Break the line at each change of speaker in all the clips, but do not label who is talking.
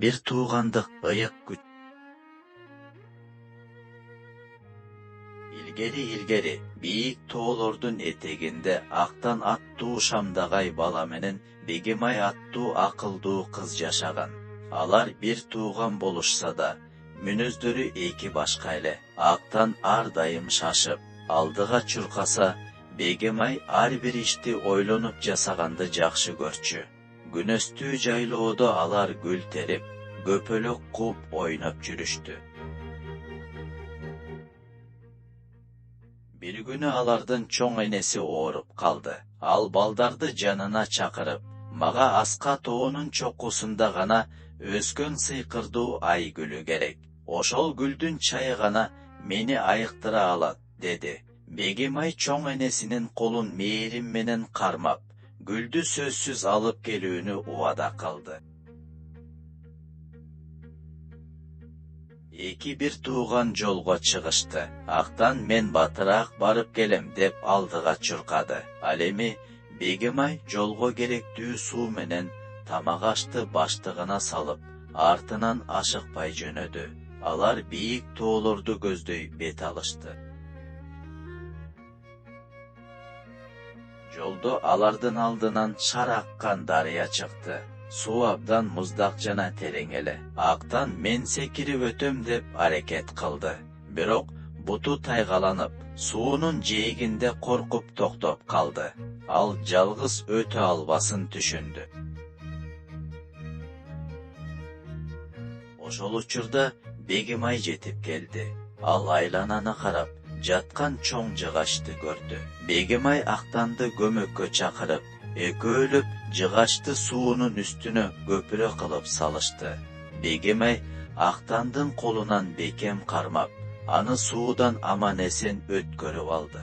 bir tuğgandык ıyık güç. İlgeri biik тоолордун этегинде актан аттуу Шамдагай бала менен Бегимай аттуу акылдуу кыз жашаган. Алар бир тууган болушса да, мүнөздөрү эки башка эле. Актан ар дайым шашып, алдыга чуркаса, Бегимай ар бир ишти ойлонуп жасаганды жакшы көрчү. Күнөстүү жайлоодо алар гүл терип, көпөлөк кууп ойноп жүрүштү. Bir günü alardın çoң enesi ооруп kaldı. Al baldарды жанына чакырып, мага аска тоонун чокусунда гана өскөн сыйкырдуу ай гүлү керек. Ошол гүлдүн чайы гана мени айыктыра алат, деди. Бегимай çoң энесинин колун мээрим менен кармап, гүлдү сөзсүз алып келүүнү убада кылды. Эки бир тууган жолго чыгышты. Актан мен батыраак барып келем деп алдыга чуркады. Ал эми Бегимай жолго керектүү суу менен тамак ашты баштыгына салып, артынан ашыкпай жөнөдү. Алар бийик тоолорду көздөй бет алышты. Жолдо алардын алдынан шар аккан дарыя чыкты. Суу абдан муздак жана терең эле. Актан мен секирип өтөм деп аракет кылды. Бирок буту тайгаланып, суунун жээгинде коркуп токтоп калды. Ал жалгыз өтө албасын түшүндү. Ошол учурда Бегимай жетип келди. Ал айлананы карап, жаткан çoң жыгачты көрдү. Бегимай Актанды көмөккө чакырып, экөөлөп жыгачты суунун үстүнө көпүрө кылып салышты. Бегимай Актандын колунан бекем кармап, аны суудан аман эсен өткөрүп алды.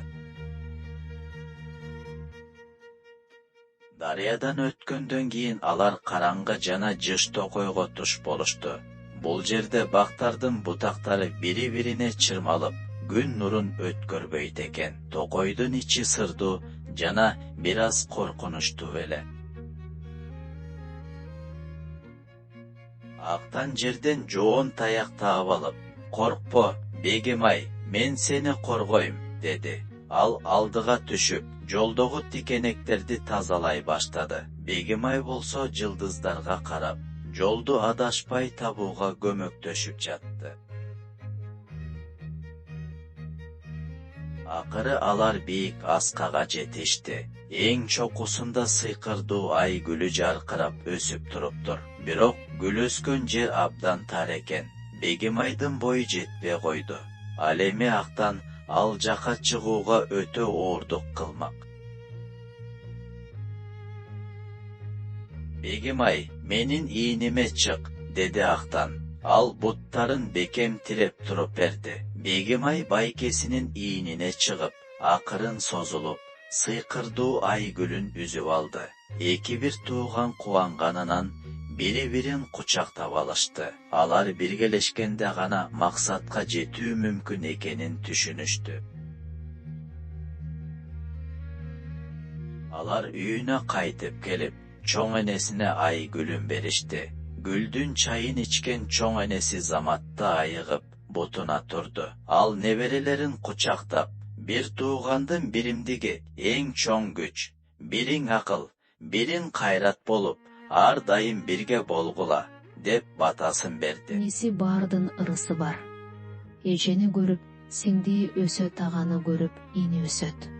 Дарыядан өткөндөн кийин алар караңгы жана жыш токойго туш болушту. Бул жерде бактардын бутактары бири-бирине чырмалып, күн нурун өткөрбөйт экен. Токойдун ичи сырдуу жана бир аз коркунучтуу эле. Актан жерден жоон таяк таап алып, "Коркпо, Бегимай, мен сени коргойм", деди. Ал алдыга түшүп, жолдогу тикенектерди тазалай баштады. Бегимай болсо жылдыздарга карап, жолду адашпай табууга көмөктөшүп жатты. Акыры алар бийик аскага жетишти. Эң чокусунда сыйкырдуу ай гүлү жаркырап өсүп туруптур. Бирок гүл өскөн жер абдан тар экен. Бегимайдын бою жетпей койду. Ал эми Актан ал жака чыгууга өтө оордук кылмак. "Бегимай, менин ийниме чык", деди Актан. Ал буттарын бекем тиреп туруп берди. Бегимай байкесинин ийнине чыгып, акырын созулуп, сыйкырдуу ай гүлүн үзүп алды. Эки бир тууган кубанганынан бири-бирин кучактап алышты. Алар биргелешкенде гана максатка жетүү мүмкүн экенин түшүнүштү. Алар үйүнө кайтып келип, çoң энесине ай гүлүн беришти. Гүлдүн чайын ичкен çoң энеси заматта айыгып, бутуна турду. Ал неберелерин кучактап, "Бир туугандын биримдиги эң çoң күч, бириң акыл, бириң кайрат болуп, ар дайым бирге болгула", деп батасын берди.
Энеси бардын ырысы бар. Эжени көрүп, сиңди өсөт, аганы көрүп, ини өсөт.